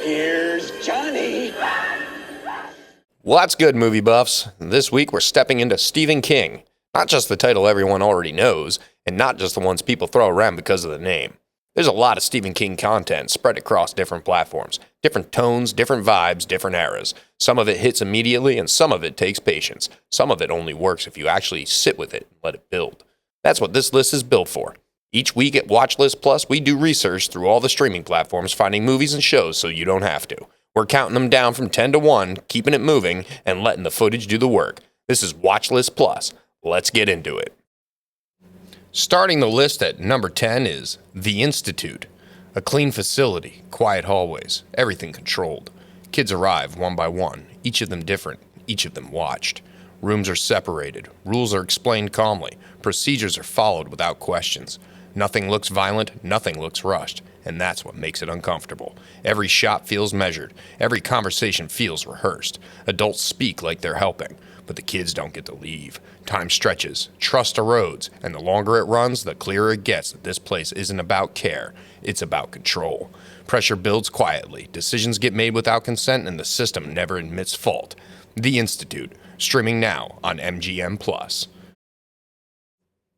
Here's Johnny. What's good, movie buffs? This week we're stepping into Stephen King. Not just the title everyone already knows, and not just the ones people throw around because of the name. There's a lot of Stephen King content spread across different platforms. Different tones, different vibes, different eras. Some of it hits immediately, and some of it takes patience. Some of it only works if you actually sit with it and let it build. That's what this list is built for. Each week at WatchList Plus, we do research through all the streaming platforms, finding movies and shows so you don't have to. We're counting them down from 10 to 1, keeping it moving, and letting the footage do the work. This is WatchList Plus. Let's get into it. Starting the list at number 10 is The Institute. A clean facility, quiet hallways, everything controlled. Kids arrive one by one, each of them different, each of them watched. Rooms are separated, rules are explained calmly, procedures are followed without questions. Nothing looks violent, nothing looks rushed, and that's what makes it uncomfortable. Every shot feels measured, every conversation feels rehearsed. Adults speak like they're helping, but the kids don't get to leave. Time stretches, trust erodes, and the longer it runs, the clearer it gets that this place isn't about care, it's about control. Pressure builds quietly, decisions get made without consent, and the system never admits fault. The Institute, streaming now on MGM+.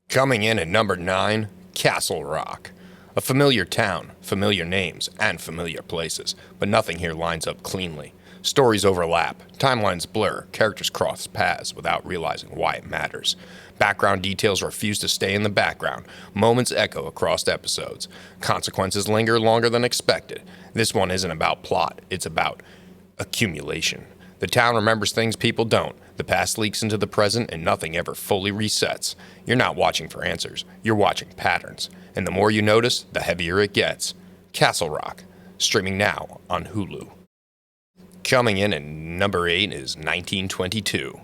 Coming in at number 9, Castle Rock. A familiar town, familiar names, and familiar places, but nothing here lines up cleanly. Stories overlap, timelines blur, characters cross paths without realizing why it matters. Background details refuse to stay in the background. Moments echo across episodes. Consequences linger longer than expected. This one isn't about plot, it's about accumulation. The town remembers things people don't. The past leaks into the present and nothing ever fully resets. You're not watching for answers, you're watching patterns. And the more you notice, the heavier it gets. Castle Rock, streaming now on Hulu. Coming in at number 8 is 1922.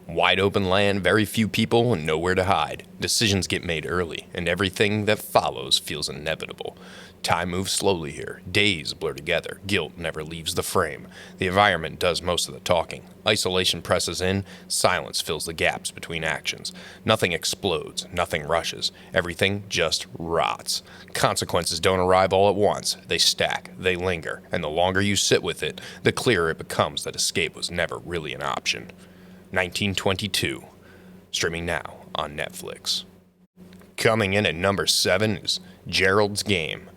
Wide open land, very few people, and nowhere to hide. Decisions get made early, and everything that follows feels inevitable. Time moves slowly here. Days blur together. Guilt never leaves the frame. The environment does most of the talking. Isolation presses in. Silence fills the gaps between actions. Nothing explodes. Nothing rushes. Everything just rots. Consequences don't arrive all at once. They stack. They linger. And the longer you sit with it, the clearer it becomes that escape was never really an option. 1922. Streaming now on Netflix. Coming in at number 7 is Gerald's Game.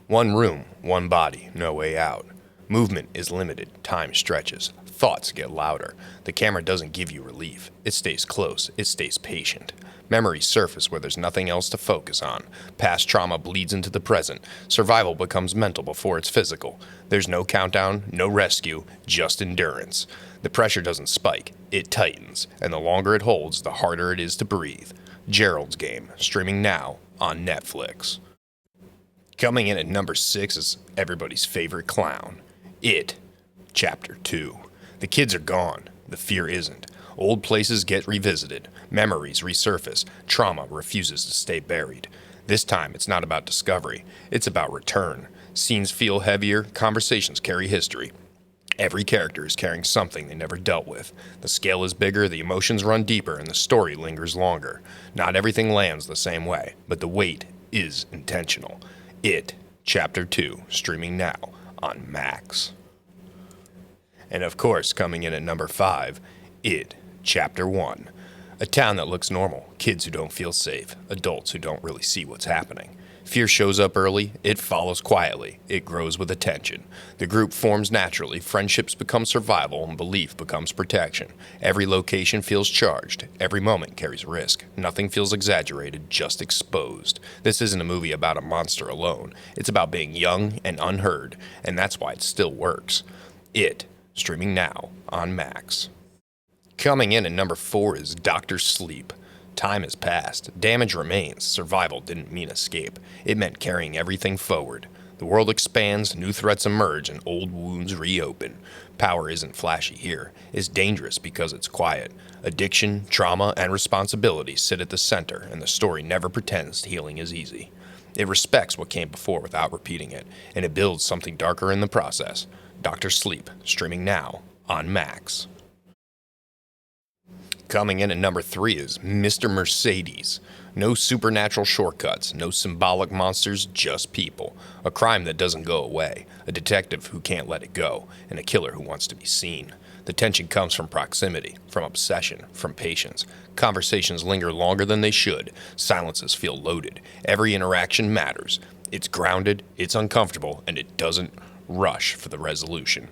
One room, one body, no way out. Movement is limited, time stretches, thoughts get louder. The camera doesn't give you relief. It stays close, it stays patient. Memories surface where there's nothing else to focus on. Past trauma bleeds into the present. Survival becomes mental before it's physical. There's no countdown, no rescue, just endurance. The pressure doesn't spike, it tightens, and the longer it holds, the harder it is to breathe. Gerald's Game, streaming now on Netflix. Coming in at number 6 is everybody's favorite clown, It, Chapter 2. The kids are gone. The fear isn't. Old places get revisited. Memories resurface. Trauma refuses to stay buried. This time, it's not about discovery. It's about return. Scenes feel heavier. Conversations carry history. Every character is carrying something they never dealt with. The scale is bigger, the emotions run deeper, and the story lingers longer. Not everything lands the same way, but the weight is intentional. It, Chapter 2, streaming now on Max. And of course, coming in at number 5, It, Chapter 1. A town that looks normal, kids who don't feel safe, adults who don't really see what's happening. Fear shows up early, it follows quietly, it grows with attention. The group forms naturally, friendships become survival, and belief becomes protection. Every location feels charged, every moment carries risk. Nothing feels exaggerated, just exposed. This isn't a movie about a monster alone. It's about being young and unheard, and that's why it still works. It, streaming now on Max. Coming in at number 4 is Dr. Sleep. Time has passed. Damage remains. Survival didn't mean escape. It meant carrying everything forward. The world expands, new threats emerge, and old wounds reopen. Power isn't flashy here. It's dangerous because it's quiet. Addiction, trauma, and responsibility sit at the center, and the story never pretends healing is easy. It respects what came before without repeating it, and it builds something darker in the process. Dr. Sleep, streaming now on Max. Coming in at number 3 is Mr. Mercedes. No supernatural shortcuts, no symbolic monsters, just people. A crime that doesn't go away, a detective who can't let it go, and a killer who wants to be seen. The tension comes from proximity, from obsession, from patience. Conversations linger longer than they should. Silences feel loaded. Every interaction matters. It's grounded, it's uncomfortable, and it doesn't rush for the resolution.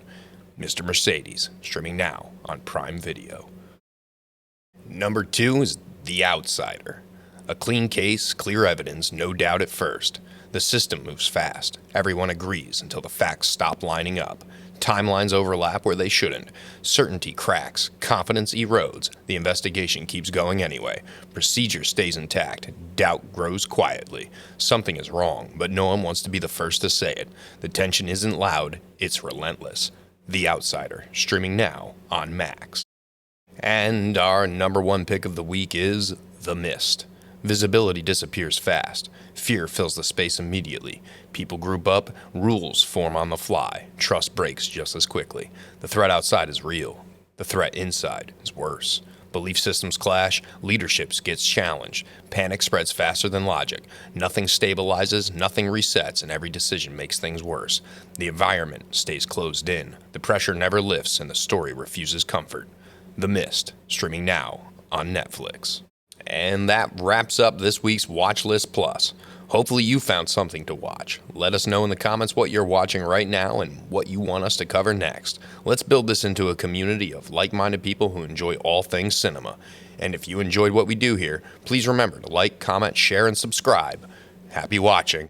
Mr. Mercedes, streaming now on Prime Video. Number 2 is The Outsider. A clean case, clear evidence, no doubt at first. The system moves fast. Everyone agrees until the facts stop lining up. Timelines overlap where they shouldn't. Certainty cracks. Confidence erodes. The investigation keeps going anyway. Procedure stays intact. Doubt grows quietly. Something is wrong, but no one wants to be the first to say it. The tension isn't loud, it's relentless. The Outsider, streaming now on Max. And our number 1 pick of the week is The Mist. Visibility disappears fast. Fear fills the space immediately. People group up, rules form on the fly. Trust breaks just as quickly. The threat outside is real. The threat inside is worse. Belief systems clash, leadership gets challenged. Panic spreads faster than logic. Nothing stabilizes, nothing resets, and every decision makes things worse. The environment stays closed in. The pressure never lifts, and the story refuses comfort. The Mist, streaming now on Netflix. And that wraps up this week's WatchList Plus. Hopefully you found something to watch. Let us know in the comments what you're watching right now and what you want us to cover next. Let's build this into a community of like-minded people who enjoy all things cinema. And if you enjoyed what we do here, please remember to like, comment, share, and subscribe. Happy watching.